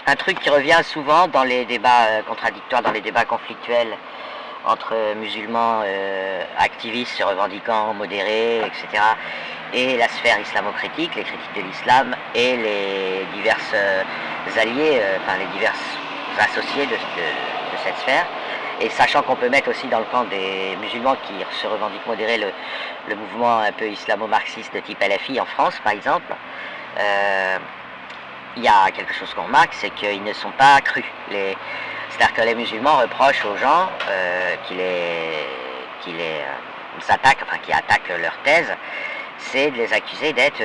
un truc qui revient souvent dans les débats contradictoires, dans les débats conflictuels entre musulmans activistes se revendiquant modérés, etc., et la sphère islamo-critique, les critiques de l'islam, et les diverses alliés, enfin les divers associés de cette sphère. Et sachant qu'on peut mettre aussi dans le camp des musulmans qui se revendiquent modérés le mouvement un peu islamo-marxiste de type LFI en France, par exemple, il y a quelque chose qu'on remarque, c'est qu'ils ne sont pas crus. C'est-à-dire que les musulmans reprochent aux gens qui attaquent leur thèse, c'est de les accuser d'être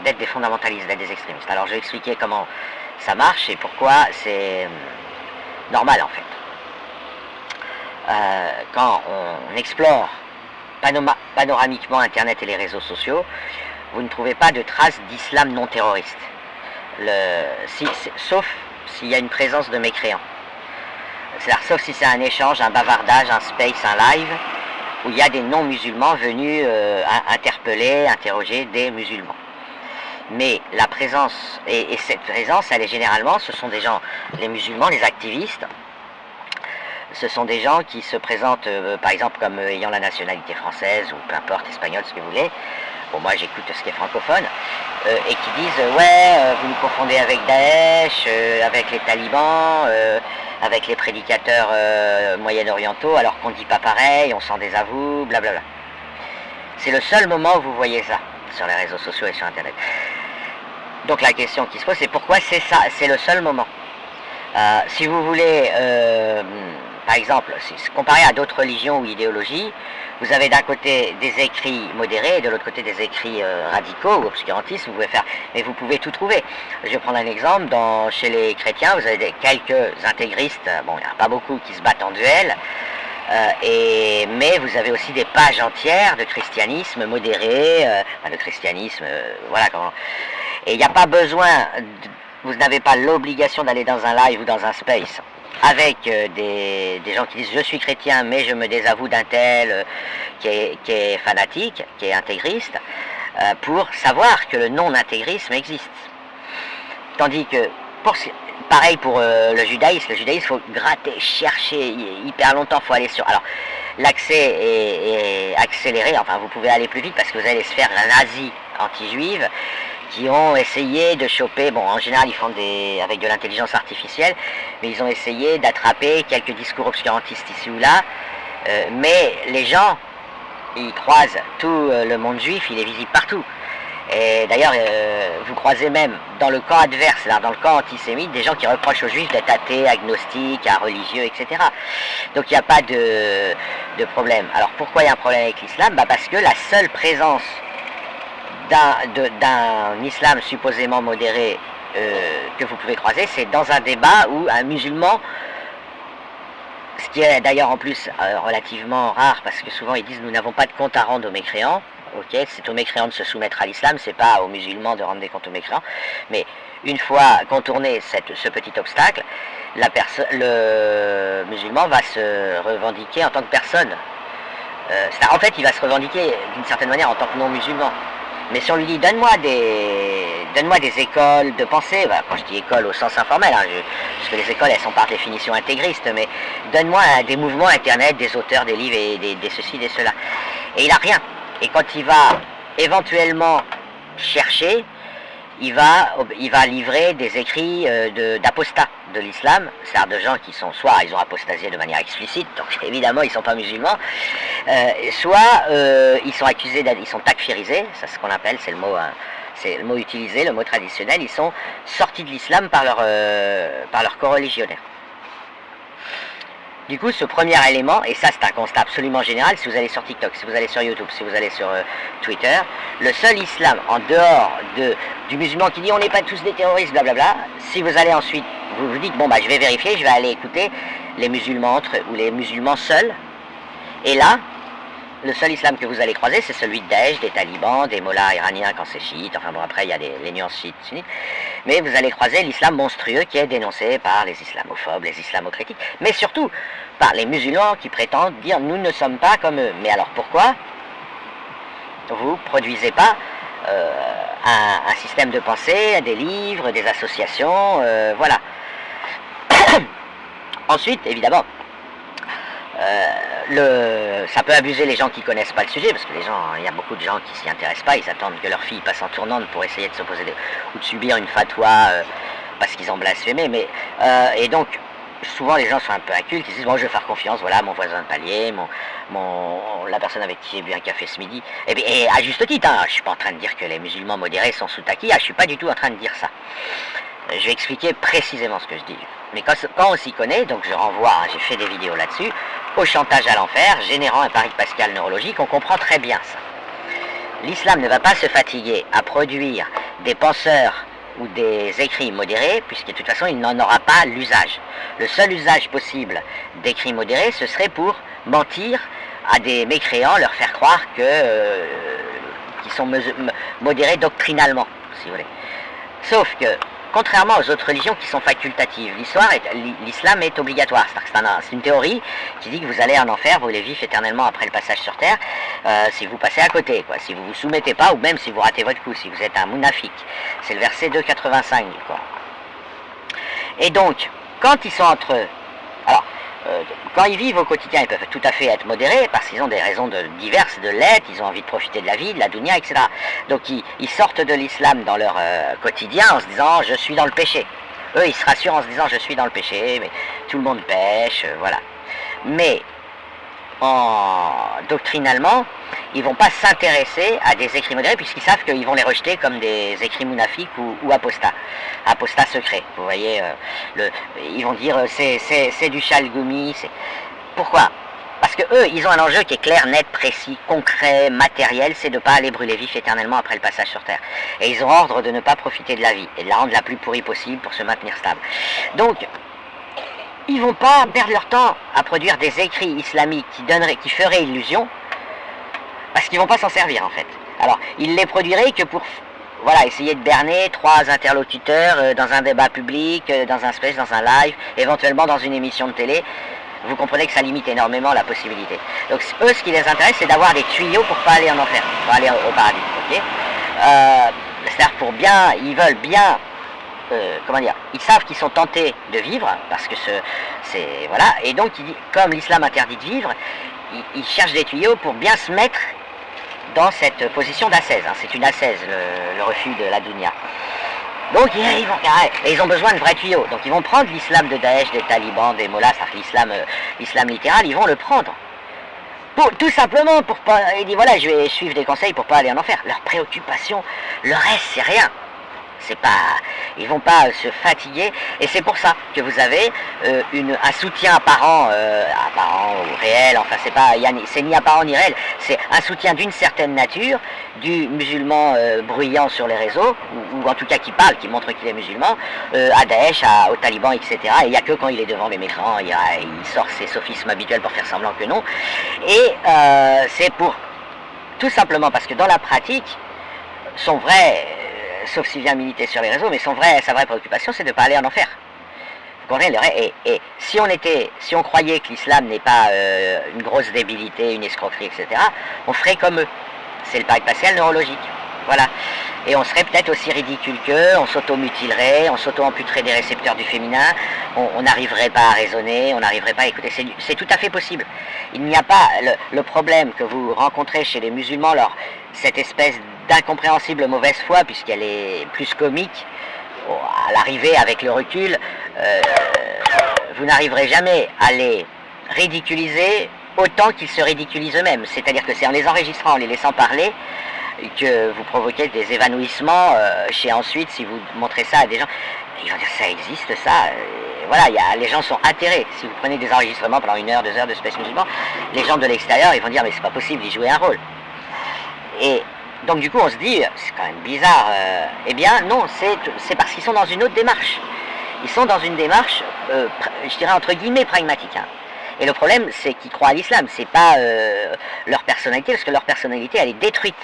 d'être des fondamentalistes, d'être des extrémistes. Alors je vais expliquer comment ça marche et pourquoi c'est normal en fait. Quand on explore panoramiquement Internet et les réseaux sociaux, vous ne trouvez pas de traces d'islam non terroriste. Sauf s'il y a une présence de mécréants. C'est-à-dire, sauf si c'est un échange, un bavardage, un space, un live, où il y a des non-musulmans venus interpeller, interroger des musulmans. Mais la présence, et cette présence, elle est généralement, ce sont des gens, les musulmans, les activistes, ce sont des gens qui se présentent, par exemple, comme ayant la nationalité française, ou peu importe, espagnole, ce que vous voulez. Bon, moi j'écoute ce qui est francophone, et qui disent vous nous confondez avec Daesh, avec les talibans, avec les prédicateurs moyen-orientaux, alors qu'on ne dit pas pareil, on s'en désavoue, blablabla. C'est le seul moment où vous voyez ça sur les réseaux sociaux et sur Internet. Donc la question qui se pose, c'est pourquoi c'est ça, c'est le seul moment. Si vous voulez, par exemple, comparé à d'autres religions ou idéologies, vous avez d'un côté des écrits modérés et de l'autre côté des écrits radicaux ou obscurantistes, mais vous pouvez tout trouver. Je vais prendre un exemple, chez les chrétiens, vous avez quelques intégristes, bon, il n'y en a pas beaucoup qui se battent en duel, mais vous avez aussi des pages entières de christianisme modéré, de christianisme, voilà comment. Et il n'y a pas besoin, vous n'avez pas l'obligation d'aller dans un live ou dans un space avec des gens qui disent je suis chrétien mais je me désavoue d'un tel qui est fanatique, qui est intégriste, pour savoir que le non-intégrisme existe. Tandis que, pareil pour le judaïsme, il faut gratter, chercher hyper longtemps, il faut aller sur... Alors, l'accès est accéléré, enfin vous pouvez aller plus vite parce que vous avez les sphères nazies anti-juives qui ont essayé de choper, bon en général ils font avec de l'intelligence artificielle, mais ils ont essayé d'attraper quelques discours obscurantistes ici ou là, mais les gens, ils croisent tout le monde juif, il est visible partout. Et d'ailleurs, vous croisez même dans le camp adverse, là, dans le camp antisémite, des gens qui reprochent aux juifs d'être athées, agnostiques, religieux, etc. Donc il n'y a pas de problème. Alors pourquoi il y a un problème avec l'islam? Parce que la seule présence d'un islam supposément modéré que vous pouvez croiser, c'est dans un débat où un musulman, ce qui est d'ailleurs en plus relativement rare, parce que souvent ils disent nous n'avons pas de compte à rendre aux mécréants. Ok, c'est aux mécréants de se soumettre à l'islam, c'est pas aux musulmans de rendre des comptes aux mécréants. Mais une fois contourné ce petit obstacle, le musulman va se revendiquer en tant que personne. En fait, il va se revendiquer d'une certaine manière en tant que non-musulman. Mais si on lui dit donne-moi des écoles de pensée, bah, quand je dis école au sens informel, parce que les écoles elles sont par définition intégristes, mais donne-moi des mouvements internet, des auteurs, des livres et des ceci, des cela. Et il n'a rien. Et quand il va éventuellement chercher, il va livrer des écrits d'apostats de l'islam, c'est-à-dire de gens qui sont soit ils ont apostasié de manière explicite, donc évidemment ils ne sont pas musulmans, soit ils sont accusés, ils sont takfirisés, c'est ce qu'on appelle, c'est le mot utilisé, le mot traditionnel, ils sont sortis de l'islam par leur coreligionnaire. Du coup, ce premier élément, et ça c'est un constat absolument général, si vous allez sur TikTok, si vous allez sur YouTube, si vous allez sur Twitter, le seul islam, en dehors du musulman qui dit on n'est pas tous des terroristes, blablabla, si vous allez ensuite, vous vous dites, bon bah je vais vérifier, je vais aller écouter les musulmans entre eux, ou les musulmans seuls, et là, le seul islam que vous allez croiser, c'est celui de Daesh, des talibans, des mollahs iraniens quand c'est chiite, enfin bon après il y a les nuances chiites, sunnites, mais vous allez croiser l'islam monstrueux qui est dénoncé par les islamophobes, les islamo-critiques, mais surtout par les musulmans qui prétendent dire nous ne sommes pas comme eux. Mais alors pourquoi vous produisez pas un système de pensée, des livres, des associations, voilà. Ensuite, évidemment, ça peut abuser les gens qui connaissent pas le sujet, parce que il y a beaucoup de gens qui s'y intéressent pas, ils attendent que leur fille passe en tournante pour essayer de s'opposer ou de subir une fatwa parce qu'ils ont blasphémé, et donc souvent les gens sont un peu incultes, ils disent bon, je vais faire confiance, voilà mon voisin de palier, la personne avec qui j'ai bu un café ce midi, et à juste titre, hein, je suis pas en train de dire que les musulmans modérés sont sous taquilla, je suis pas du tout en train de dire ça. Je vais expliquer précisément ce que je dis. Mais quand on s'y connaît, donc je renvoie, hein, j'ai fait des vidéos là-dessus, au chantage à l'enfer, générant un pari pascal neurologique, on comprend très bien ça. L'islam ne va pas se fatiguer à produire des penseurs ou des écrits modérés, puisque de toute façon il n'en aura pas l'usage. Le seul usage possible d'écrits modérés, ce serait pour mentir à des mécréants, leur faire croire qu'ils sont modérés doctrinalement, si vous voulez. Sauf que, contrairement aux autres religions qui sont facultatives, l'islam est obligatoire. C'est une théorie qui dit que vous allez en enfer, vous les vivre éternellement après le passage sur terre, si vous passez à côté, quoi, si vous vous soumettez pas, ou même si vous ratez votre coup, si vous êtes un mounafik. C'est le verset 2,85 du Coran. Et donc, quand ils sont entre eux, alors, quand ils vivent au quotidien, ils peuvent tout à fait être modérés, parce qu'ils ont des raisons diverses de l'être, ils ont envie de profiter de la vie, de la dunya, etc. Donc ils sortent de l'islam dans leur quotidien en se disant « je suis dans le péché ». Eux, ils se rassurent en se disant « je suis dans le péché, mais tout le monde pêche, voilà ». Mais, doctrinalement, ils vont pas s'intéresser à des écrits modérés, puisqu'ils savent qu'ils vont les rejeter comme des écrits munafiques ou apostats secrets. Vous voyez, ils vont dire c'est du chalgoumi. Pourquoi? Parce que eux, ils ont un enjeu qui est clair, net, précis, concret, matériel, c'est de ne pas aller brûler vif éternellement après le passage sur Terre. Et ils ont ordre de ne pas profiter de la vie et de la rendre la plus pourrie possible pour se maintenir stable. Donc, ils vont pas perdre leur temps à produire des écrits islamiques qui feraient illusion, parce qu'ils vont pas s'en servir en fait. Alors, ils les produiraient que pour essayer de berner 3 interlocuteurs dans un débat public, dans un space, dans un live, éventuellement dans une émission de télé. Vous comprenez que ça limite énormément la possibilité. Donc eux, ce qui les intéresse, c'est d'avoir des tuyaux pour pas aller en enfer, pour aller au paradis. Okay, c'est-à-dire ils veulent bien, ils savent qu'ils sont tentés de vivre, parce que voilà, et donc comme l'islam interdit de vivre, ils cherchent des tuyaux pour bien se mettre dans cette position d'ascèse. Hein. C'est une ascèse, le refus de la dunya. Donc ils ont besoin de vrais tuyaux. Donc ils vont prendre l'islam de Daesh, des talibans, des mollahs, l'islam littéral, ils vont le prendre. Tout simplement pour pas. Ils disent voilà, je vais suivre des conseils pour pas aller en enfer. Leur préoccupation, le reste, c'est rien. Ils vont pas se fatiguer, et c'est pour ça que vous avez un soutien apparent ou réel, enfin c'est ni apparent ni réel, c'est un soutien d'une certaine nature du musulman bruyant sur les réseaux, ou en tout cas qui parle, qui montre qu'il est musulman, à Daesh, aux talibans, etc. Et il n'y a que quand il est devant les mécréants, il sort ses sophismes habituels pour faire semblant que non. Et c'est tout simplement parce que dans la pratique, son vrai, sauf s'il vient militer sur les réseaux, mais sa vraie préoccupation, c'est de ne pas aller en enfer. Vous comprenez? Et si on croyait que l'islam n'est pas une grosse débilité, une escroquerie, etc., on ferait comme eux. C'est le pari pascal neurologique. Voilà. Et on serait peut-être aussi ridicule qu'eux, on s'auto-mutilerait, on s'auto-amputerait des récepteurs du féminin, on n'arriverait pas à raisonner, on n'arriverait pas à écouter. C'est tout à fait possible. Il n'y a pas le problème que vous rencontrez chez les musulmans, cette espèce d'incompréhensible mauvaise foi, puisqu'elle est plus comique, à l'arrivée avec le recul, vous n'arriverez jamais à les ridiculiser autant qu'ils se ridiculisent eux-mêmes. C'est-à-dire que c'est en les enregistrant, en les laissant parler, que vous provoquez des évanouissements chez ensuite, si vous montrez ça à des gens, ils vont dire ça existe ça, voilà, les gens sont atterrés. Si vous prenez des enregistrements pendant 1 heure, 2 heures de Space Musulman, les gens de l'extérieur, ils vont dire mais c'est pas possible, ils jouaient un rôle. Et donc du coup on se dit, c'est quand même bizarre, eh bien non, c'est parce qu'ils sont dans une autre démarche. Ils sont dans une démarche, je dirais entre guillemets pragmatique. Hein. Et le problème, c'est qu'ils croient à l'islam, c'est pas leur personnalité, parce que leur personnalité, elle est détruite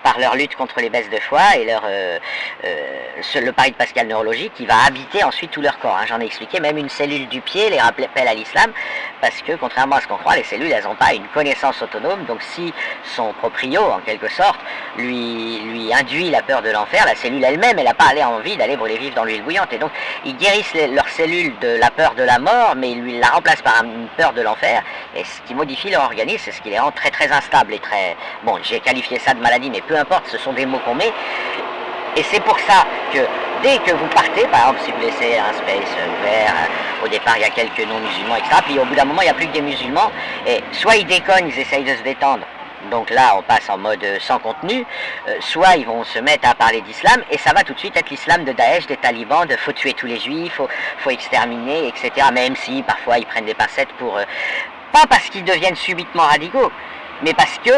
par leur lutte contre les baisses de foi et le pari de Pascal neurologique qui va habiter ensuite tout leur corps. Hein. J'en ai expliqué, même une cellule du pied les rappelle à l'islam, parce que contrairement à ce qu'on croit, les cellules, elles n'ont pas une connaissance autonome, donc si son proprio, en quelque sorte, lui induit la peur de l'enfer, la cellule elle-même, elle n'a pas envie d'aller brûler vif dans l'huile bouillante, et donc ils guérissent leurs cellules de la peur de la mort, mais ils la remplacent par une peur de l'enfer, et ce qui modifie leur organisme, c'est ce qui les rend très très instables et très... Bon, j'ai qualifié ça de maladie, mais peu importe, ce sont des mots qu'on met, et c'est pour ça que dès que vous partez, par exemple si vous laissez un space ouvert, au départ il y a quelques non-musulmans, etc., puis au bout d'un moment il n'y a plus que des musulmans, et soit ils déconnent, ils essayent de se détendre, donc là on passe en mode sans contenu, soit ils vont se mettre à parler d'islam, et ça va tout de suite être l'islam de Daesh, des talibans, de faut tuer tous les juifs, faut exterminer, etc., même si parfois ils prennent des pincettes pour... pas parce qu'ils deviennent subitement radicaux, mais parce que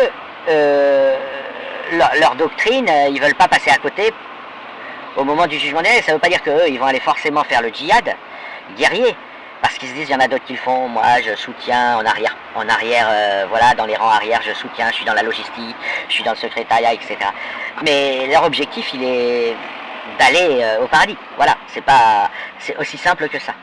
leur doctrine, ils veulent pas passer à côté au moment du jugement dernier. Ça veut pas dire qu'eux, ils vont aller forcément faire le djihad guerrier, parce qu'ils se disent, il y en a d'autres qui le font, moi je soutiens en arrière, voilà, dans les rangs arrière, je soutiens, je suis dans la logistique, je suis dans le secrétariat, etc. Mais leur objectif, il est d'aller au paradis. Voilà, c'est aussi simple que ça.